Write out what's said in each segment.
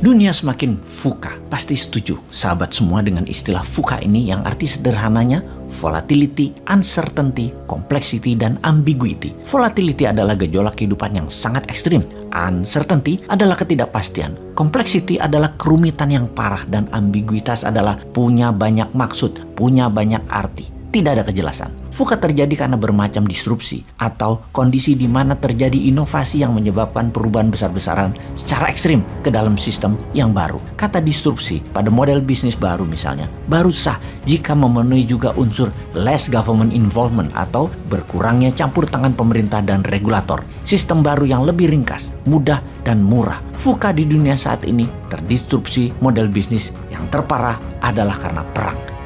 Dunia semakin VUCA. Pasti setuju sahabat semua dengan istilah VUCA ini yang arti sederhananya volatility, uncertainty, complexity, dan ambiguity. Volatility adalah gejolak kehidupan yang sangat ekstrim. Uncertainty adalah ketidakpastian. Complexity adalah kerumitan yang parah, dan ambiguitas adalah punya banyak maksud, punya banyak arti. Tidak ada kejelasan. VUCA terjadi karena bermacam disrupsi atau kondisi di mana terjadi inovasi yang menyebabkan perubahan besar-besaran secara ekstrim ke dalam sistem yang baru. Kata disrupsi pada model bisnis baru misalnya, baru sah jika memenuhi juga unsur less government involvement atau berkurangnya campur tangan pemerintah dan regulator. Sistem baru yang lebih ringkas, mudah, dan murah. VUCA di dunia saat ini terdisrupsi model bisnis yang terparah adalah karena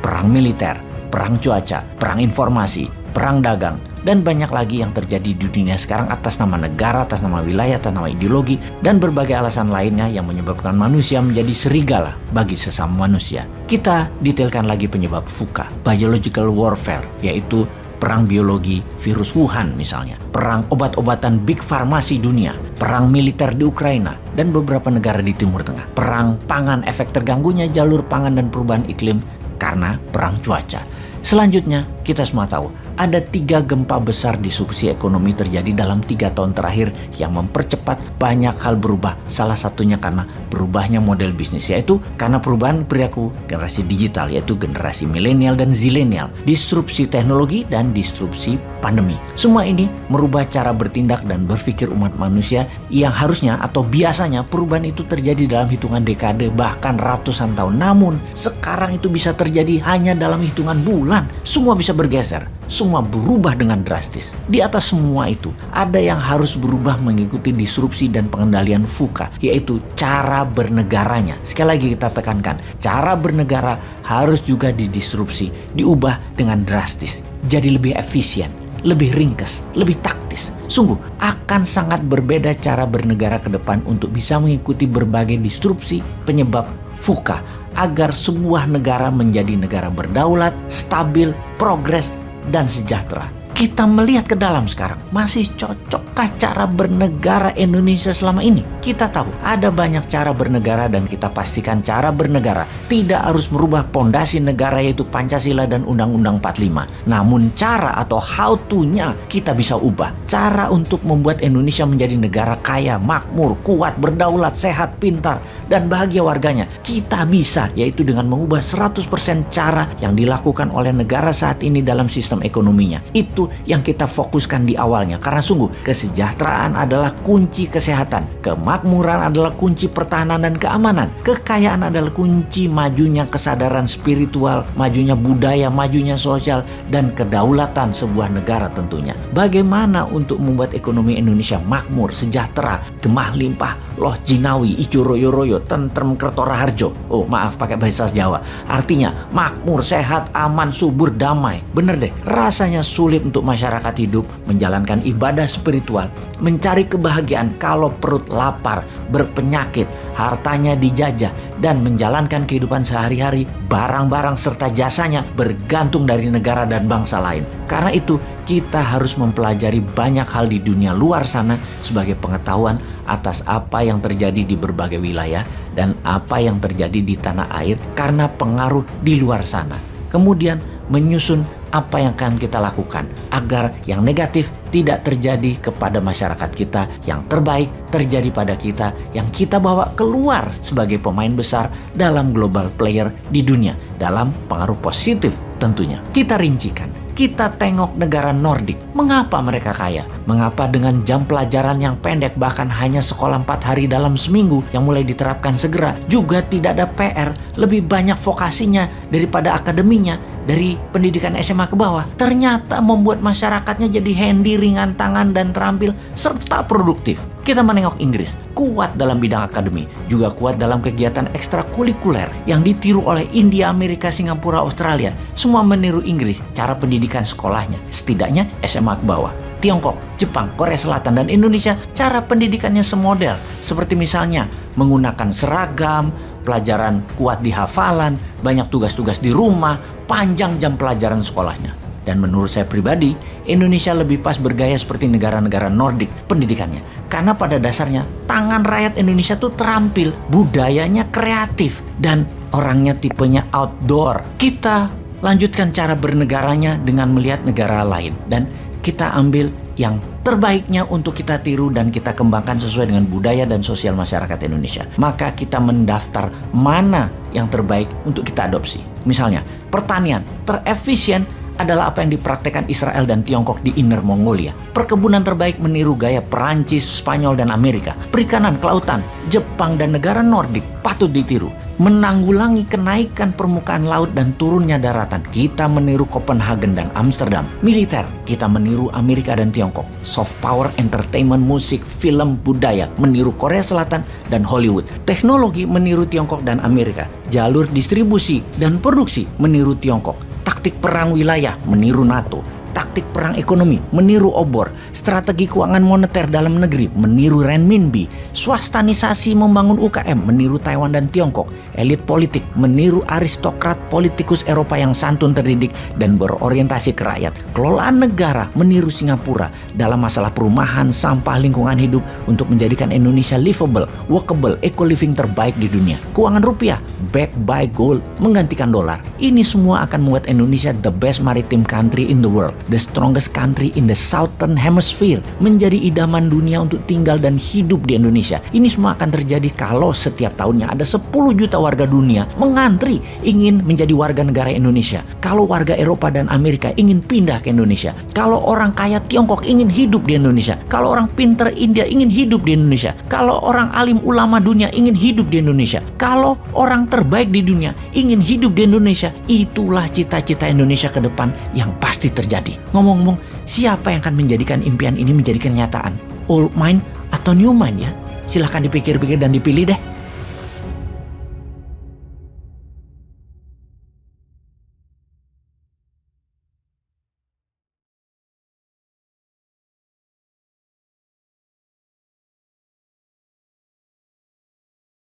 perang militer, perang cuaca, perang informasi, perang dagang, dan banyak lagi yang terjadi di dunia sekarang atas nama negara, atas nama wilayah, atas nama ideologi, dan berbagai alasan lainnya yang menyebabkan manusia menjadi serigala bagi sesama manusia. Kita detailkan lagi penyebab VUCA, biological warfare, yaitu perang biologi virus Wuhan misalnya, perang obat-obatan big farmasi dunia, perang militer di Ukraina, dan beberapa negara di Timur Tengah, perang pangan, efek terganggunya jalur pangan dan perubahan iklim karena perang cuaca. Selanjutnya, kita semua tahu ada 3 gempa besar disrupsi ekonomi terjadi dalam 3 tahun terakhir yang mempercepat banyak hal berubah. Salah satunya karena berubahnya model bisnis, yaitu karena perubahan perilaku generasi digital, yaitu generasi milenial dan zilenial, disrupsi teknologi, dan disrupsi pandemi. Semua ini merubah cara bertindak dan berpikir umat manusia yang harusnya atau biasanya perubahan itu terjadi dalam hitungan dekade bahkan ratusan tahun. Namun sekarang itu bisa terjadi hanya dalam hitungan bulan. Semua bisa bergeser, semua berubah dengan drastis. Di atas semua itu, ada yang harus berubah mengikuti disrupsi dan pengendalian VUCA, yaitu cara bernegaranya. Sekali lagi kita tekankan, cara bernegara harus juga didisrupsi, diubah dengan drastis, jadi lebih efisien, lebih ringkas, lebih taktis. Sungguh akan sangat berbeda cara bernegara ke depan untuk bisa mengikuti berbagai disrupsi penyebab VUCA agar sebuah negara menjadi negara berdaulat, stabil, progres, dan sejahtera. Kita melihat ke dalam sekarang, masih cocokkah cara bernegara Indonesia selama ini? Kita tahu ada banyak cara bernegara, dan kita pastikan cara bernegara tidak harus merubah pondasi negara yaitu Pancasila dan Undang-Undang 45. Namun cara atau how to-nya kita bisa ubah. Cara untuk membuat Indonesia menjadi negara kaya, makmur, kuat, berdaulat, sehat, pintar, dan bahagia warganya. Kita bisa, yaitu dengan mengubah 100% cara yang dilakukan oleh negara saat ini dalam sistem ekonominya. Itu yang kita fokuskan di awalnya, karena sungguh kesejahteraan adalah kunci kesehatan, kemakmuran adalah kunci pertahanan dan keamanan, kekayaan adalah kunci majunya kesadaran spiritual, majunya budaya, majunya sosial, dan kedaulatan sebuah negara tentunya. Bagaimana untuk membuat ekonomi Indonesia makmur, sejahtera, gemah limpah, loh jinawi, ijo royo royo, tentrem kertora harjo. Oh maaf pakai bahasa Jawa, artinya makmur, sehat, aman, subur, damai. Bener deh, rasanya sulit untuk masyarakat hidup menjalankan ibadah spiritual, mencari kebahagiaan kalau perut lapar, berpenyakit, hartanya dijajah, dan menjalankan kehidupan sehari-hari, barang-barang serta jasanya bergantung dari negara dan bangsa lain. Karena itu kita harus mempelajari banyak hal di dunia luar sana sebagai pengetahuan atas apa yang terjadi di berbagai wilayah dan apa yang terjadi di tanah air karena pengaruh di luar sana. Kemudian menyusun apa yang akan kita lakukan agar yang negatif tidak terjadi kepada masyarakat kita, yang terbaik terjadi pada kita, yang kita bawa keluar sebagai pemain besar dalam global player di dunia, dalam pengaruh positif tentunya. Kita rincikan. Kita tengok negara Nordik. Mengapa mereka kaya? Mengapa dengan jam pelajaran yang pendek, bahkan hanya sekolah 4 hari dalam seminggu yang mulai diterapkan segera, juga tidak ada PR, lebih banyak vokasinya daripada akademinya, dari pendidikan SMA ke bawah. Ternyata membuat masyarakatnya jadi handy, ringan tangan, dan terampil, serta produktif. Kita menengok Inggris, kuat dalam bidang akademi, juga kuat dalam kegiatan ekstrakurikuler yang ditiru oleh India, Amerika, Singapura, Australia. Semua meniru Inggris cara pendidikan sekolahnya, setidaknya SMA ke bawah. Tiongkok, Jepang, Korea Selatan, dan Indonesia cara pendidikannya semodel. Seperti misalnya menggunakan seragam, pelajaran kuat di hafalan, banyak tugas-tugas di rumah, panjang jam pelajaran sekolahnya. Dan menurut saya pribadi, Indonesia lebih pas bergaya seperti negara-negara Nordik pendidikannya. Karena pada dasarnya, tangan rakyat Indonesia tuh terampil, budayanya kreatif, dan orangnya tipenya outdoor. Kita lanjutkan cara bernegaranya dengan melihat negara lain. Dan kita ambil yang terbaiknya untuk kita tiru dan kita kembangkan sesuai dengan budaya dan sosial masyarakat Indonesia. Maka kita mendaftar mana yang terbaik untuk kita adopsi. Misalnya, pertanian terefisien adalah apa yang dipraktekkan Israel dan Tiongkok di Inner Mongolia. Perkebunan terbaik meniru gaya Perancis, Spanyol, dan Amerika. Perikanan, kelautan, Jepang, dan negara Nordik patut ditiru. Menanggulangi kenaikan permukaan laut dan turunnya daratan, kita meniru Copenhagen dan Amsterdam. Militer, kita meniru Amerika dan Tiongkok. Soft power, entertainment, musik, film, budaya, meniru Korea Selatan dan Hollywood. Teknologi, meniru Tiongkok dan Amerika. Jalur distribusi dan produksi, meniru Tiongkok. Taktik perang wilayah, meniru NATO. Taktik perang ekonomi, meniru obor. Strategi keuangan moneter dalam negeri, meniru renminbi. Swastanisasi membangun UKM, meniru Taiwan dan Tiongkok. Elit politik, meniru aristokrat politikus Eropa yang santun terdidik dan berorientasi ke rakyat. Kelolaan negara, meniru Singapura dalam masalah perumahan, sampah, lingkungan hidup untuk menjadikan Indonesia livable, workable, eco-living terbaik di dunia. Keuangan rupiah, backed by gold, menggantikan dolar. Ini semua akan membuat Indonesia the best maritime country in the world. The strongest country in the southern hemisphere, menjadi idaman dunia untuk tinggal dan hidup di Indonesia. Ini semua akan terjadi kalau setiap tahunnya ada 10 juta warga dunia mengantri ingin menjadi warga negara Indonesia. Kalau warga Eropa dan Amerika ingin pindah ke Indonesia. Kalau orang kaya Tiongkok ingin hidup di Indonesia. Kalau orang pinter India ingin hidup di Indonesia. Kalau orang alim ulama dunia ingin hidup di Indonesia. Kalau orang terbaik di dunia ingin hidup di Indonesia. Itulah cita-cita Indonesia ke depan yang pasti terjadi. Ngomong-ngomong, siapa yang akan menjadikan impian ini menjadi kenyataan? Old mind atau new mind ya? Silahkan dipikir-pikir dan dipilih deh.